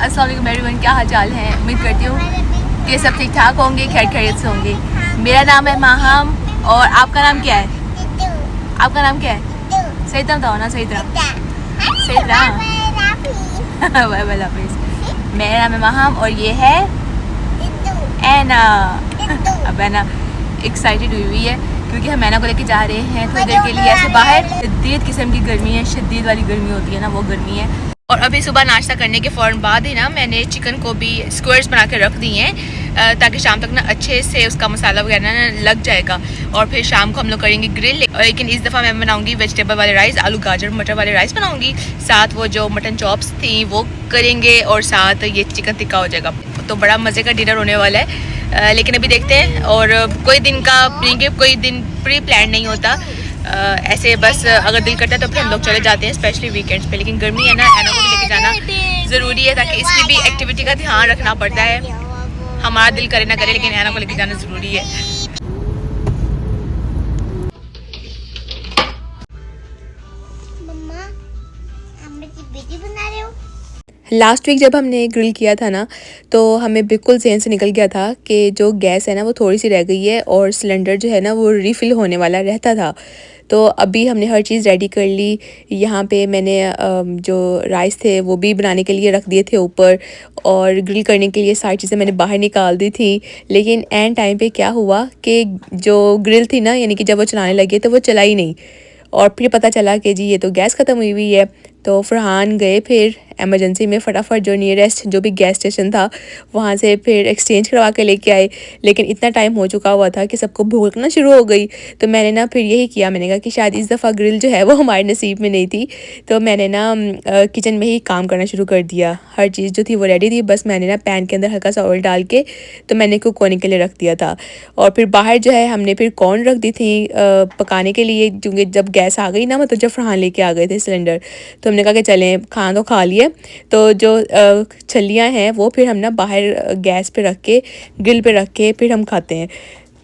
अस्सलाम वालेकुम एवरीवन, क्या हाल चाल है। उम्मीद करती हूँ कि सब ठीक ठाक होंगे, खैर खैरियत से होंगे। मेरा नाम है माहम और आपका नाम क्या है? आपका नाम क्या है? सही तरह बताओ ना, सही तरह सही तरह। मेरा नाम है माहम और ये है ऐना। अब ऐना एक्साइटेड हुई है क्योंकि हम ऐना को लेके जा रहे हैं थोड़ी देर के लिए ऐसे बाहर। शदीद किस्म की गर्मी है, शदीद वाली गर्मी होती है ना, वो गर्मी है। और अभी सुबह नाश्ता करने के फ़ौरन बाद ही ना मैंने चिकन को भी स्क्वायर्स बना के रख दिए हैं ताकि शाम तक ना अच्छे से उसका मसाला वगैरह ना लग जाएगा। और फिर शाम को हम लोग करेंगे ग्रिल। लेकिन इस दफ़ा मैं बनाऊंगी वेजिटेबल वाले राइस, आलू गाजर मटर वाले राइस बनाऊंगी। साथ वो जो मटन चॉप्स थी वो करेंगे और साथ ये चिकन टिक्का हो जाएगा। तो बड़ा मज़े का डिनर होने वाला है। लेकिन अभी देखते हैं। और कोई दिन का कोई दिन प्री प्लान नहीं होता, ऐसे बस अगर दिल करता है तो फिर हम लोग चले जाते हैं, स्पेशली वीकेंड्स पे। लेकिन गर्मी है ना, ऐना को भी लेके जाना ज़रूरी है ताकि इसकी भी एक्टिविटी का ध्यान रखना पड़ता है। हमारा दिल करे ना करे लेकिन ऐना को लेके जाना ज़रूरी है। मम्मा, आप मेरी वीडियो बना रहे हो? लास्ट वीक जब हमने ग्रिल किया था ना, तो हमें बिल्कुल ज़हन से निकल गया था कि जो गैस है ना वो थोड़ी सी रह गई है और सिलेंडर जो है ना वो रिफ़िल होने वाला रहता था। तो अभी हमने हर चीज़ रेडी कर ली। यहाँ पे मैंने जो राइस थे वो भी बनाने के लिए रख दिए थे ऊपर, और ग्रिल करने के लिए सारी चीज़ें मैंने बाहर निकाल दी थी। लेकिन एंड टाइम पे क्या हुआ कि जो ग्रिल थी ना, यानी कि जब वो चलाने लगे तो वो चला ही नहीं। और फिर पता चला कि जी ये तो गैस ख़त्म हुई हुई है। तो फरहान गए फिर एमरजेंसी में फटाफट जो नियरेस्ट जो भी गैस स्टेशन था वहाँ से फिर एक्सचेंज करवा के लेके आए। लेकिन इतना टाइम हो चुका हुआ था कि सबको भूख लगना शुरू हो गई। तो मैंने ना फिर यही किया, मैंने कहा कि शायद इस दफ़ा ग्रिल जो है वो हमारे नसीब में नहीं थी। तो मैंने ना किचन में ही काम करना शुरू कर दिया। हर चीज़ जो थी वो रेडी थी, बस मैंने ना पैन के अंदर हल्का सा ऑयल डाल के तो मैंने कुक होने के लिए रख दिया था। और फिर बाहर जो है हमने फिर कॉर्न रख दी थी पकाने के लिए, क्योंकि जब गैस आ गई ना, मतलब जब फरहान लेके आ गए थे सिलेंडर, तो हमने कहा कि चलें खाना तो खा लिए। तो जो छलियाँ हैं वो फिर हम ना बाहर गैस पे रख के ग्रिल पे रख के फिर हम खाते हैं।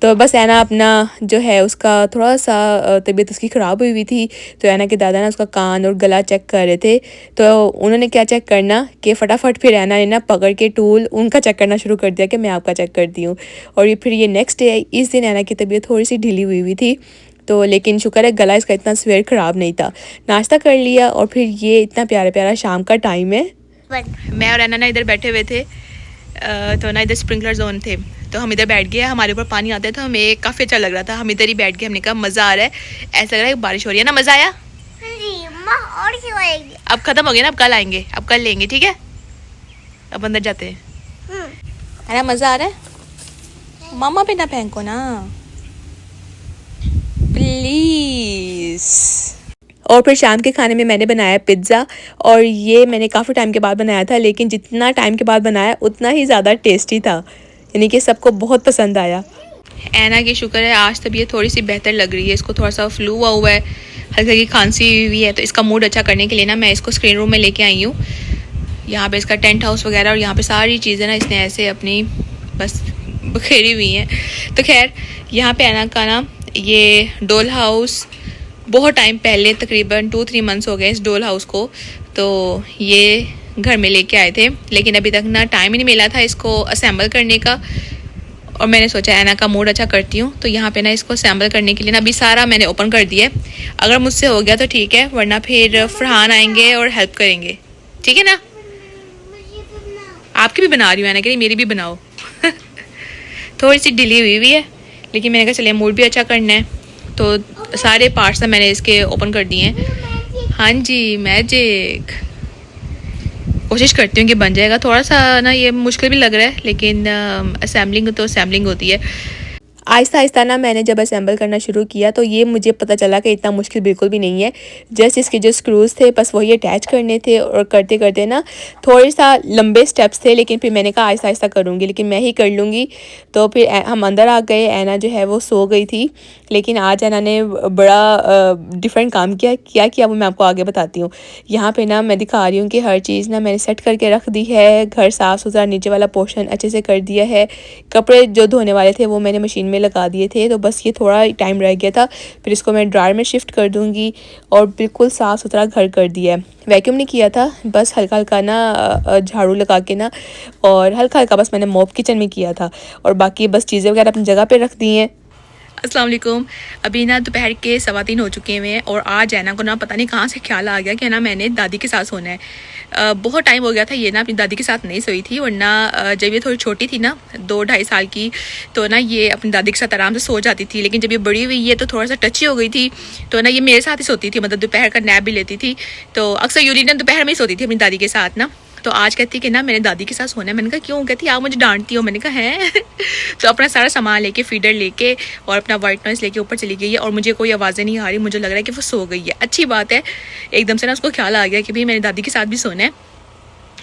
तो बस ऐना अपना जो है उसका थोड़ा सा तबीयत उसकी ख़राब हुई हुई थी, तो ऐना के दादा ना उसका कान और गला चेक कर रहे थे। तो उन्होंने क्या चेक करना कि फटाफट फिर ऐना ने ना पकड़ के टूल उनका चेक करना शुरू कर दिया कि मैं आपका चेक करती हूँ। और ये फिर ये नेक्स्ट डे, इस दिन ऐना की तबीयत थोड़ी सी ढीली हुई हुई थी। तो लेकिन शुक्र है गला इसका इतना सवेर ख़राब नहीं था। नाश्ता कर लिया और फिर ये इतना प्यारा प्यारा शाम का टाइम है। मैं और ऐना ना इधर बैठे हुए थे, तो ना इधर स्प्रिंकलर जोन थे, तो हम इधर बैठ गए। हमारे ऊपर पानी आता है तो हमें काफ़ी अच्छा लग रहा था, हम इधर ही बैठ गए। हमने कहा मज़ा आ रहा है, ऐसा लग रहा है बारिश हो रही है ना। मज़ा आया? हाँ जी अम्मा, और क्यों आएगी? अब ख़त्म हो गया ना, अब कल आएंगे, अब कल लेंगे, ठीक है। अब अंदर जाते हैं। है ना, मज़ा आ रहा है? मामा पे ना फेंको ना प्लीज़। और फिर शाम के खाने में मैंने बनाया पिज़्ज़ा, और ये मैंने काफ़ी टाइम के बाद बनाया था, लेकिन जितना टाइम के बाद बनाया उतना ही ज़्यादा टेस्टी था, यानी कि सबको बहुत पसंद आया। ऐना की शुक्र है आज तबीयत थोड़ी सी बेहतर लग रही है। इसको थोड़ा सा फ्लू हुआ है, हल्की हल्की खांसी हुई है। तो इसका मूड अच्छा करने के लिए ना मैं इसको स्क्रीन रूम में लेके आई हूँ। यहाँ पे इसका टेंट हाउस वगैरह और यहाँ पे सारी चीज़ें ना इसने ऐसे अपनी बस बखेरी हुई हैं। तो खैर यहाँ पे ऐना का ना ये डोल हाउस बहुत टाइम पहले, तकरीबन 2-3 मंथ्स हो गए इस डोल हाउस को, तो ये घर में लेके आए थे। लेकिन अभी तक ना टाइम ही नहीं मिला था इसको असेंबल करने का। और मैंने सोचा ऐना का मूड अच्छा करती हूँ, तो यहाँ पे ना इसको असेंबल करने के लिए ना अभी सारा मैंने ओपन कर दिया है। अगर मुझसे हो गया तो ठीक है, वरना फिर फरहान आएंगे और हेल्प करेंगे, ठीक है ना। आपकी भी बना रही हूँ ऐना के लिए, मेरी भी बनाओ। थोड़ी सी ढीली हुई हुई है, लेकिन मैंने कहा चलिए मूड भी अच्छा करना है, तो सारे पार्ट्स ना मैंने इसके ओपन कर दिए हैं। हाँ जी, मैजिक। कोशिश करती हूँ कि बन जाएगा। थोड़ा सा ना ये मुश्किल भी लग रहा है, लेकिन असेंबलिंग तो असेंबलिंग होती है। आहिस्ता आहिस्ता ना मैंने जब असेंबल करना शुरू किया तो ये मुझे पता चला कि इतना मुश्किल बिल्कुल भी नहीं है। जस्ट इसके जो स्क्रूज़ थे बस वही अटैच करने थे, और करते करते ना थोड़े सा लंबे स्टेप्स थे, लेकिन फिर मैंने कहा आहिस्ता आहिस्ता करूँगी, लेकिन मैं ही कर लूँगी। तो फिर हम अंदर आ गए। ऐना जो है वो सो गई थी, लेकिन आज ऐना ने बड़ा डिफरेंट काम किया वो मैं आपको आगे बताती हूँ। यहाँ पर ना मैं दिखा रही हूँ कि हर चीज़ ना मैंने सेट करके रख दी है। घर साफ़ सुथरा, नीचे वाला पोर्शन अच्छे से कर दिया है। कपड़े जो धोने वाले थे वो मैंने मशीन में लगा दिए थे, तो बस ये थोड़ा टाइम रह गया था। फिर इसको मैं ड्रायर में शिफ्ट कर दूँगी और बिल्कुल साफ़ सुथरा घर कर दिया है। वैक्यूम नहीं किया था, बस हल्का हल्का ना झाड़ू लगा के ना, और हल्का हल्का बस मैंने मॉप किचन में किया था, और बाकी बस चीज़ें वगैरह अपनी जगह पे रख दी हैं। अस्सलाम वालेकुम। अभी ना दोपहर के 3:15 हो चुके हैं और आज ऐना को ना पता नहीं कहाँ से ख्याल आ गया कि ना मैंने दादी के साथ सोना है। बहुत टाइम हो गया था ये ना अपनी दादी के साथ नहीं सोई थी, वरना जब ये थोड़ी छोटी थी ना 2-2.5 साल की, तो ना ये अपनी दादी के साथ आराम से सो जाती थी। लेकिन जब ये बड़ी हुई है तो थोड़ा सा टची हो गई थी, तो ना ये मेरे साथ ही सोती थी, मतलब दोपहर का नैप भी लेती थी। तो अक्सर यूरी ना दोपहर में ही सोती थी अपनी दादी के साथ ना। तो आज कहती कि ना मैंने दादी के साथ सोना है। मैंने कहा क्यों? कहती आप मुझे डांटती हो। मैंने कहा है तो अपना सारा सामान लेके, फीडर लेके और अपना वाइट नॉइस लेके ऊपर चली गई है, और मुझे कोई आवाज़ें नहीं आ रही। मुझे लग रहा है कि वो सो गई है। अच्छी बात है, एकदम से ना उसको ख्याल आ गया कि भाई मैंने दादी के साथ भी सोना है।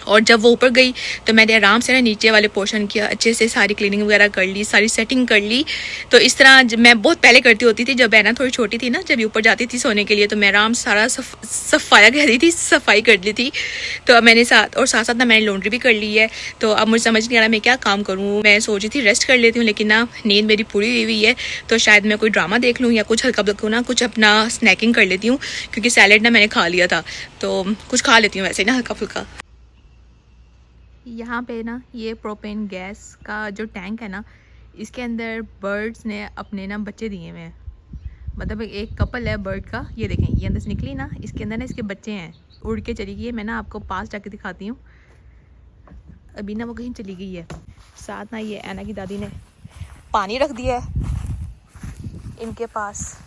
और जब वो ऊपर गई तो मैंने आराम से ना नीचे वाले पोर्शन किया, अच्छे से सारी क्लीनिंग वगैरह कर ली, सारी सेटिंग कर ली। तो इस तरह मैं बहुत पहले करती होती थी, जब है ना थोड़ी छोटी थी ना, जब ये ऊपर जाती थी सोने के लिए, तो मैं आराम सारा सफाई कर ली थी। तो अब मैंने साथ साथ ना मैंने लॉन्ड्री भी कर ली है। तो अब मुझे समझ नहीं आ रहा मैं क्या काम करूँ। मैं सोची थी रेस्ट कर लेती हूँ, लेकिन ना नींद मेरी पूरी हुई है, तो शायद मैं कोई ड्रामा देख लूँ या कुछ हल्का फुल्का ना कुछ अपना स्नैकिंग कर लेती हूँ, क्योंकि सैलेड ना मैंने खा लिया था, तो कुछ खा लेती हूँ वैसे ना हल्का फुल्का। यहाँ पे ना ये प्रोपेन गैस का जो टैंक है ना, इसके अंदर बर्ड्स ने अपने ना बच्चे दिए हुए हैं। मतलब एक कपल है बर्ड का, ये देखें, ये अंदर से निकली ना, इसके अंदर ना इसके बच्चे हैं। उड़ के चली गई है, मैं ना आपको पास जाके दिखाती हूँ। अभी ना वो कहीं चली गई है। साथ ना ये ऐना की दादी ने पानी रख दिया है इनके पास।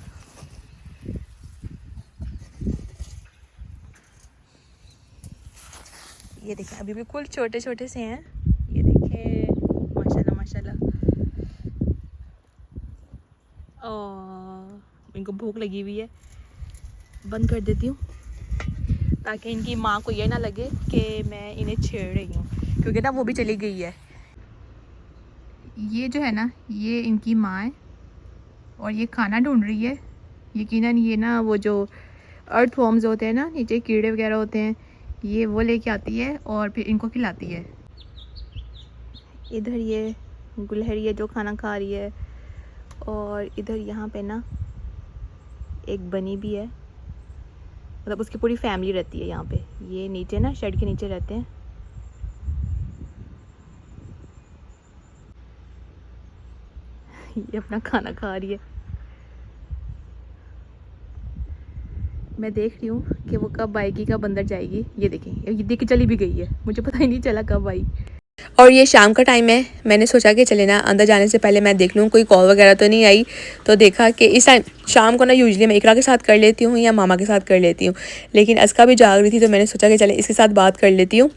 ये देखें अभी बिल्कुल छोटे छोटे से हैं, ये देखें माशाल्लाह माशाल्लाह। और इनको भूख लगी हुई है, बंद कर देती हूँ ताकि इनकी माँ को ये ना लगे कि मैं इन्हें छेड़ रही हूँ, क्योंकि ना वो भी चली गई है। ये जो है ना, ये इनकी माँ है और ये खाना ढूंढ रही है। यकीनन ये ना वो जो अर्थ वॉर्म्स होते हैं ना, नीचे कीड़े वगैरह होते हैं, ये वो लेके आती है और फिर इनको खिलाती है। इधर ये गुलहरी है जो खाना खा रही है, और इधर यहाँ पे ना एक बनी भी है, मतलब उसकी पूरी फैमिली रहती है यहाँ पे। ये नीचे ना शेड के नीचे रहते हैं। ये अपना खाना खा रही है। मैं देख रही हूँ कि वो कब आएगी, कब अंदर जाएगी। ये देखें, ये देख के चली भी गई है, मुझे पता ही नहीं चला कब आई। और ये शाम का टाइम है, मैंने सोचा कि चले ना अंदर जाने से पहले मैं देख लूँ कोई कॉल वगैरह तो नहीं आई। तो देखा कि इस टाइम शाम को ना यूजुअली मैं इकरा के साथ कर लेती हूँ या मामा के साथ कर लेती हूँ, लेकिन अस्का भी जाग रही थी, तो मैंने सोचा कि चले इसके साथ बात कर लेती हूँ।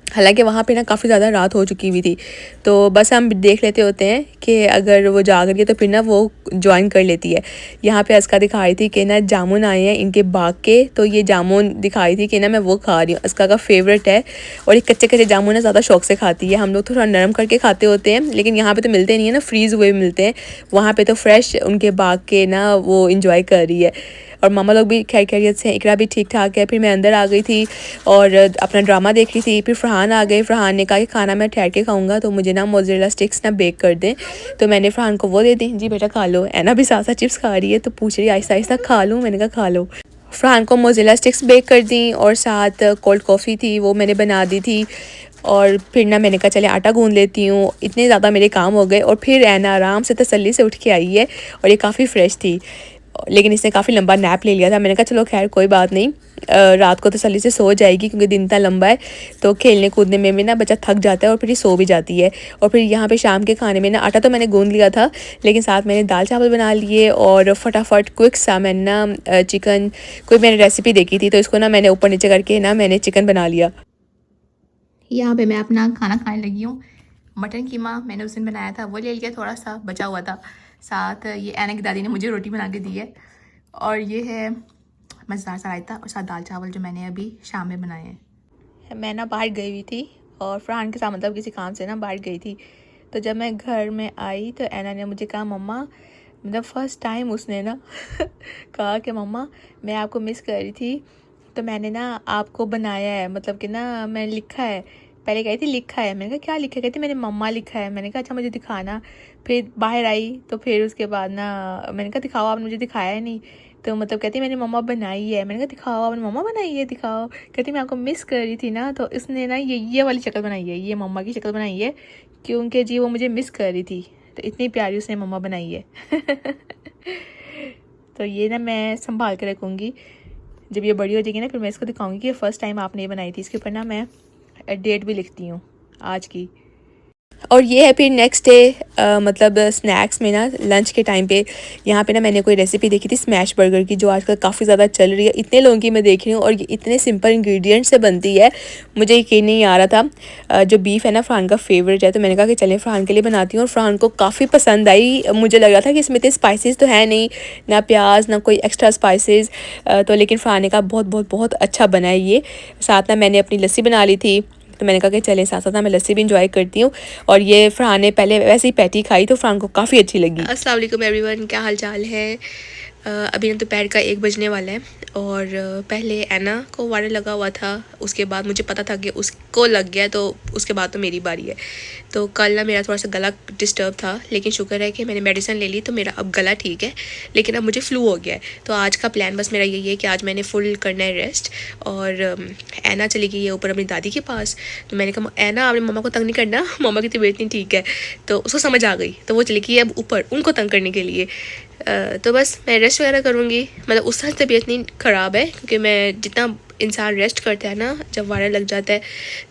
हालांकि वहाँ पे ना काफ़ी ज़्यादा रात हो चुकी हुई थी, तो बस हम देख लेते होते हैं कि अगर वो जाग रही है तो फिर ना वो ज्वाइन कर लेती है। यहाँ पे अस्का दिखाई थी कि ना जामुन आए हैं इनके बाग के, तो ये जामुन दिखाई थी कि ना मैं वो खा रही हूँ। अस्का का फेवरेट है, और ये कच्चे कच्चे जामुन ना ज़्यादा शौक से खाती है। हम लोग थोड़ा नरम करके खाते होते हैं, लेकिन यहाँ पर तो मिलते नहीं है ना, फ्रीज़ हुए मिलते हैं। वहाँ पर तो फ्रेश उनके बाग के ना वो इंजॉय कर रही है। और मामा लोग भी खैर खैरियत से हैं, इकरा भी ठीक ठाक है। फिर मैं अंदर आ गई थी और अपना ड्रामा देख रही थी। फिर फरहान आ गए। फरहान ने कहा कि खाना मैं ठहर के खाऊंगा, तो मुझे ना मोज़रेला स्टिक्स ना बेक कर दें, तो मैंने फरहान को वो दे दी। जी बेटा खा लो। ऐना भी साथ साथ चिप्स खा रही है, तो पूछ रही आहिस्ता आहिस्ता खा लूँ। मैंने कहा खा लो। फरहान को मोज़रेला स्टिक्स बेक कर दी, और साथ कोल्ड कॉफ़ी थी वो मैंने बना दी थी। और फिर ना मैंने कहा चले आटा गूंद लेती हूँ। इतने ज़्यादा मेरे काम हो गए, और फिर ऐना आराम से तसल्ली से उठ के आई है, और ये काफ़ी फ्रेश थी, लेकिन इसने काफ़ी लंबा नैप ले लिया था। मैंने कहा चलो खैर कोई बात नहीं, रात को तसल्ली से सो जाएगी, क्योंकि दिन इतना लंबा है, तो खेलने कूदने में भी ना बच्चा थक जाता है और फिर ये सो भी जाती है। और फिर यहाँ पे शाम के खाने में ना आटा तो मैंने गूंद लिया था, लेकिन साथ मैंने दाल चावल बना लिए, और फटाफट क्विक सा मैंने ना चिकन, कोई मैंने रेसिपी देखी थी, तो इसको ना मैंने ऊपर नीचे करके ना मैंने चिकन बना लिया। यहाँ पे मैं अपना खाना खाने लगी हूँ। मटन कीमा मैंने उस दिन बनाया था, वो ले लिया, थोड़ा सा बचा हुआ था। साथ ये ऐना की दादी ने मुझे रोटी बना के दी है, और ये है मज़ेदार सा रायता, और साथ दाल चावल जो मैंने अभी शाम में बनाए हैं। मैं ना बाहर गई हुई थी, और फरहान के साथ मतलब किसी काम से ना बाहर गई थी। तो जब मैं घर में आई तो ऐना ने मुझे कहा मम्मा, मतलब फ़र्स्ट टाइम उसने ना कहा कि मम्मा मैं आपको मिस कर रही थी, तो मैंने ना आपको बनाया है, मतलब कि ना मैंने लिखा है, पहले कही थी लिखा है, मैंने कहा क्या लिखा है, कहती मैंने मम्मा लिखा है। मैंने कहा अच्छा मुझे दिखाना। फिर बाहर आई तो फिर उसके बाद ना मैंने कहा दिखाओ, आपने मुझे दिखाया है नहीं। तो मतलब कहती मैंने मम्मा बनाई है। मैंने कहा दिखाओ, आपने मम्मा बनाई है, दिखाओ। कहती मैं आपको मिस कर रही थी ना, तो इसने ना ये वाली शक्ल बनाई है, ये मम्मा की शक्ल बनाई है, क्योंकि जी वो मुझे मिस कर रही थी, तो इतनी प्यारी उसने मम्मा बनाई है। तो ये ना मैं संभाल कर रखूँगी, जब ये बड़ी हो जाएगी ना फिर मैं इसको दिखाऊंगी कि फ़र्स्ट टाइम आपने ये बनाई थी। इसके ऊपर ना मैं डेट भी लिखती हूँ आज की। और ये है फिर नेक्स्ट डे, मतलब स्नैक्स में ना लंच के टाइम पे यहाँ पे ना मैंने कोई रेसिपी देखी थी स्मैश बर्गर की, जो आजकल काफ़ी ज़्यादा चल रही है। इतने लोगों की मैं देख रही हूँ और ये इतने सिंपल इंग्रेडिएंट्स से बनती है, मुझे यकीन नहीं आ रहा था। जो बीफ है ना फ़रहान का फेवरेट है, तो मैंने कहा कि चलें फ़रहान के लिए बनाती हूँ। और फ़रहान को काफ़ी पसंद आई। मुझे लग रहा था कि इसमें इतने स्पाइसेस तो है नहीं, ना प्याज ना कोई एक्स्ट्रा स्पाइसेस, तो लेकिन फ़रहान ने कहा बहुत बहुत बहुत अच्छा बना है ये। साथ ना मैंने अपनी लस्सी बना ली थी, तो मैंने कहा कि चलें साथ साथ मैं लस्सी भी इंजॉय करती हूँ। और ये फ़रहान ने पहले वैसे ही पैटी खाई तो फ़रहान को काफ़ी अच्छी लगी। अस्सलाम वालेकुम एवरीवन, क्या हाल चाल है। अभी ना दोपहर का 1 बजने वाला है और पहले ऐना को वायरल लगा हुआ था, उसके बाद मुझे पता था कि उसको लग गया, तो उसके बाद तो मेरी बारी है। तो कल ना मेरा थोड़ा सा गला डिस्टर्ब था, लेकिन शुक्र है कि मैंने मेडिसिन ले ली तो मेरा अब गला ठीक है, लेकिन अब मुझे फ्लू हो गया है। तो आज का प्लान बस मेरा यही है कि आज मैंने फुल करना है रेस्ट। और ऐना चली गई है ऊपर अपनी दादी के पास, तो मैंने कहा ऐना आपने मम्मा को तंग नहीं करना, मम्मा की तबीयत नहीं ठीक है। तो उसको समझ आ गई, तो वो चली गई अब ऊपर उनको तंग करने के लिए। तो बस मैं रेस्ट वगैरह करूँगी, मतलब उस तरह तबीयत नहीं ख़राब है, क्योंकि मैं जितना इंसान रेस्ट करता है ना, जब वायरल लग जाता है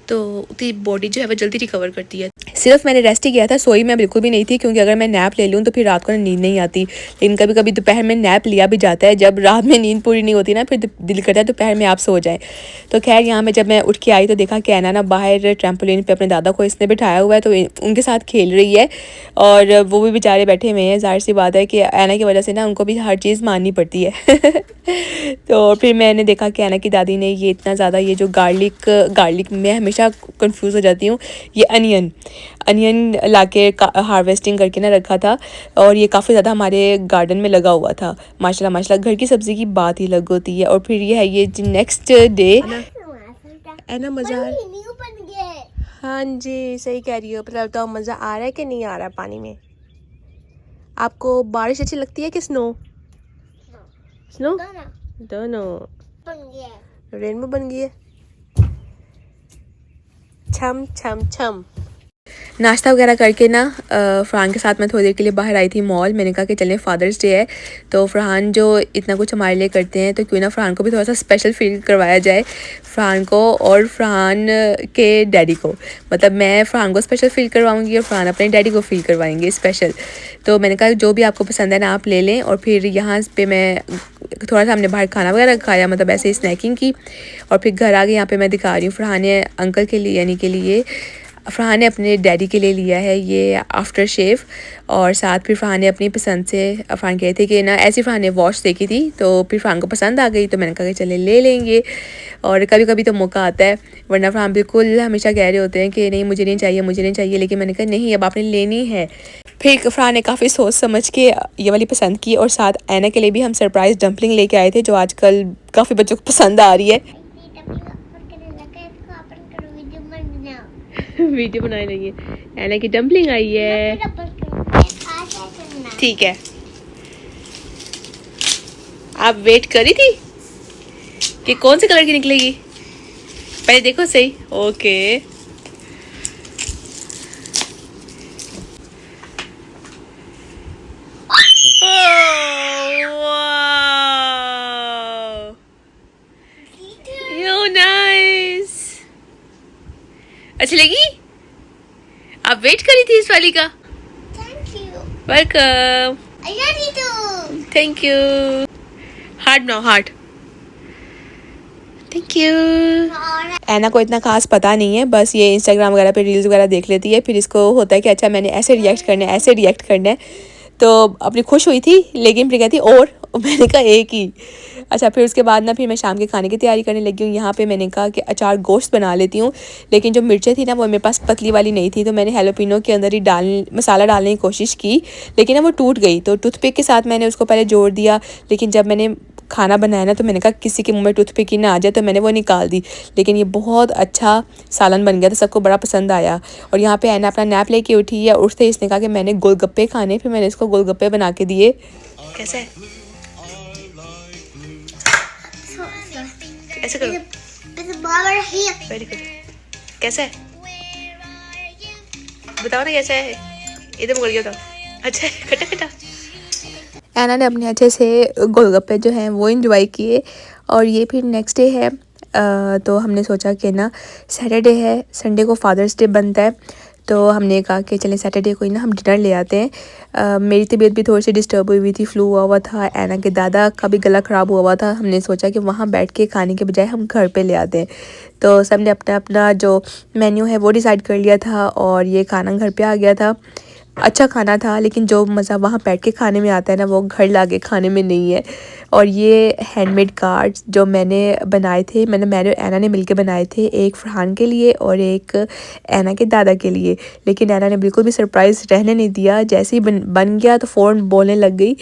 तो उतनी बॉडी जो है वो जल्दी रिकवर करती है। सिर्फ मैंने रेस्ट ही किया था, सोई मैं बिल्कुल भी नहीं थी, क्योंकि अगर मैं नैप ले लूँ तो फिर रात को नींद नहीं आती। लेकिन कभी कभी दोपहर में नैप लिया भी जाता है, जब रात में नींद पूरी नहीं होती ना, फिर दिल करता है दोपहर में आप सो जाएँ। तो खैर यहाँ में जब मैं उठ के आई तो देखा कि ऐना ना बाहर ट्रैम्पोलिन पे अपने दादा को इसने बिठाया हुआ है, तो उनके साथ खेल रही है। और वो भी बेचारे बैठे हुए हैं, ज़ाहिर सी बात है कि ऐना की वजह से ना उनको भी हर चीज़ माननी पड़ती है। तो फिर मैंने देखा कि ऐना की दादी ने ये इतना ज़्यादा ये जो गार्लिक मैं हमेशा कंफ्यूज हो जाती हूँ, ये अनियन लाके हार्वेस्टिंग करके ना रखा था, और ये काफ़ी ज़्यादा हमारे गार्डन में लगा हुआ था। माशाल्लाह घर की सब्ज़ी की बात ही अलग होती है। और फिर ये है ये नेक्स्ट डे ऐना मज़ा। हाँ जी सही कह रही हो, मतलब तो मज़ा आ रहा है कि नहीं आ रहा पानी में। आपको बारिश अच्छी लगती है कि स्नो? दोनों। रेनबो बन गई है। छम छम छम। नाश्ता वगैरह करके ना फ़रहान के साथ मैं थोड़ी देर के लिए बाहर आई थी मॉल। मैंने कहा कि चलें फादर्स डे है, तो फ़रहान जो इतना कुछ हमारे लिए करते हैं, तो क्यों ना फ़रहान को भी थोड़ा सा स्पेशल फील करवाया जाए, फ़रहान को और फ़रहान के डैडी को। मतलब मैं फ़रहान को स्पेशल फ़ील करवाऊंगी और फ़रहान अपने डैडी को फ़ील करवाएंगे स्पेशल। तो मैंने कहा जो भी आपको पसंद है ना आप ले लें। और फिर यहाँ पे मैं थोड़ा सा हमने बाहर खाना वगैरह खाया, मतलब ऐसे ही स्नैकिंग की, और फिर घर आ गए। यहाँ पे मैं दिखा रही हूँ फ़रहान ने अंकल के लिए यानी के लिए, फ़रहान ने अपने डैडी के लिए लिया है ये आफ्टर शेव। और साथ फिर फ़रहान ने अपनी पसंद से, फ़रहान कहे थे कि ना ऐसी फ़रहान ने वॉश देखी थी, तो फिर फ़रहान को पसंद आ गई, तो मैंने कहा कि चले ले लेंगे। और कभी कभी तो मौका आता है, वरना फ़रहान बिल्कुल हमेशा कह रहे होते हैं कि नहीं मुझे नहीं चाहिए, लेकिन मैंने कहा नहीं अब आपने लेनी है। फिर फ़रहान ने काफ़ी सोच समझ के ये वाली पसंद की। और साथ ऐना के लिए भी हम सरप्राइज़ डम्पलिंग लेके आए थे, जो आजकल काफ़ी बच्चों को पसंद आ रही है। वीडियो बनाने लगी है, ऐना की डम्पलिंग आई है। ठीक है, आप वेट करी थी कि कौन से कलर की निकलेगी, पहले देखो सही। ओके अच्छी लगी? आप वेट करी थी इस वाली का? वेलकम। Thank you. हार्ट बनाओ, हार्ट। Thank you. ऐना को इतना खास पता नहीं है, बस ये इंस्टाग्राम वगैरह पे रील्स वगैरह देख लेती है, फिर इसको होता है कि अच्छा मैंने ऐसे रिएक्ट करना है। तो अपनी खुश हुई थी, लेकिन फिर कहती और मैंने कहा एक ही। अच्छा फिर उसके बाद ना फिर मैं शाम के खाने की तैयारी करने लगी हूँ। यहाँ पे मैंने कहा कि अचार गोश्त बना लेती हूँ, लेकिन जो मिर्चें थी ना वो मेरे पास पतली वाली नहीं थी, तो मैंने हैलोपिनो के अंदर ही मसाला डालने की कोशिश की, लेकिन ना वो टूट गई। तो टूथपिक के साथ मैंने उसको पहले जोड़ दिया, लेकिन जब मैंने खाना बनाया ना, तो मैंने कहा किसी के मुंह में टूथपिक ही ना आ जाए, तो मैंने वो निकाल दी। लेकिन ये बहुत अच्छा सालन बन गया था, सबको बड़ा पसंद आया। और यहाँ पे ऐना अपना नैप लेके उठी है। उठते इसने कहा कि मैंने गोलगप्पे खाने, फिर मैंने इसको गोलगप्पे बना के दिए। कैसा है? ऐसे करो। Very good. कैसा है बताओ ना, कैसा है? इधर बोल गया था। अच्छा है, खट्टा खट्टा। ऐना ने अपने अच्छे से गोलगप्पे जो हैं वो एंजॉय किए। और ये फिर नेक्स्ट डे है, तो हमने सोचा कि ना सैटरडे है, संडे को फादर्स डे बनता है, तो हमने कहा कि चलें सैटरडे को ही ना हम डिनर ले आते हैं। मेरी तबीयत भी थोड़ी सी डिस्टर्ब हुई थी, फ्लू हुआ था, ऐना के दादा का भी गला ख़राब हुआ था। हमने सोचा कि वहाँ बैठ के खाने के बजाय हम घर पे ले आते हैं। तो सब ने अपना अपना जो मेन्यू है वो डिसाइड कर लिया था और ये खाना घर पे आ गया था। अच्छा खाना था, लेकिन जो मज़ा वहाँ बैठ के खाने में आता है ना, वो घर ला के खाने में नहीं है। और ये हैंडमेड कार्ड्स जो मैंने बनाए थे, मैंने और ऐना ने मिलके बनाए थे, एक फरहान के लिए और एक ऐना के दादा के लिए। लेकिन ऐना ने बिल्कुल भी सरप्राइज़ रहने नहीं दिया। जैसे ही बन गया तो फ़ौरन बोलने लग गई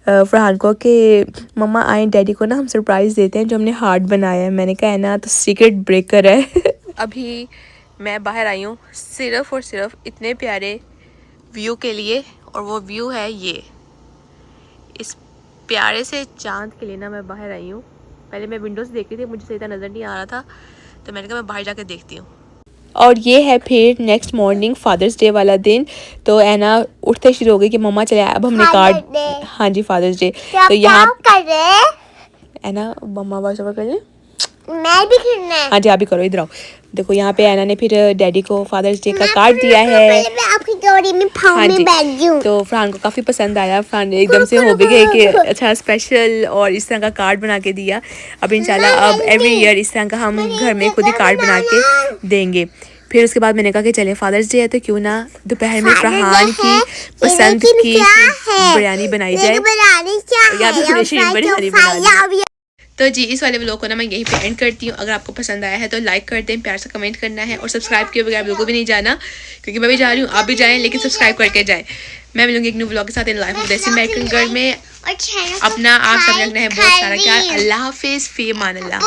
फरहान को कि मम्मा आए डैडी को ना हम सरप्राइज़ देते हैं जो हमने हार्ट बनाया है। मैंने कहा ऐना तो सीक्रेट ब्रेकर है। अभी मैं बाहर आई हूँ सिर्फ़ और सिर्फ इतने प्यारे व्यू के लिए, और वो व्यू है ये। इस प्यारे से चांद के लिए ना मैं बाहर आई हूँ। पहले मैं विंडो से देख रही थी, मुझे सही तरह नज़र नहीं आ रहा था, तो मैंने कहा मैं बाहर जाकर देखती हूँ। और ये है फिर नेक्स्ट मॉर्निंग फादर्स डे वाला दिन। तो ऐना उठते शुरू हो गई कि मम्मा चले अब हमने कार्ड, हाँ जी फादर्स डे। तो यहाँ ऐना मम्मा वॉइस ओवर कर ले, मैं भी खेलना है। हाँ जी आप भी करो, इधर आओ। देखो यहाँ पे ऐना ने फिर डैडी को फादर्स डे का कार्ड दिया है। मैं आपकी जोड़ी में पाँव हाँ में जी, बैठ गई हूँ। तो फरहान को काफ़ी पसंद आया। फरहान एकदम से हो गए कि अच्छा स्पेशल और इस तरह का कार्ड बना के दिया। अब इंशाल्लाह अब एवरी ईयर इस तरह का हम घर में खुद ही कार्ड बना के देंगे। फिर उसके बाद मैंने कहा कि चलें फादर्स डे है तो क्यों ना दोपहर में फरहान की पसंद की बिरयानी बनाई जाए, या फिर बिरयानी बना ली। तो जी इस वाले व्लॉग को ना मैं यहीं पे एंड करती हूँ। अगर आपको पसंद आया है तो लाइक कर दें, प्यार से कमेंट करना है और सब्सक्राइब किए बगैर बिल्कुल भी नहीं जाना, क्योंकि मैं भी जा रही हूँ, आप भी जाएं, लेकिन सब्सक्राइब करके जाएं। मैं मिलूंगी एक न्यू व्लॉग के साथ इन लाइफ ऑफ देसी अमेरिकन गर्ल में। अपना आप सब रखना है बहुत सारा ख्याल। अल्लाह हाफिज़, फी अमान अल्लाह।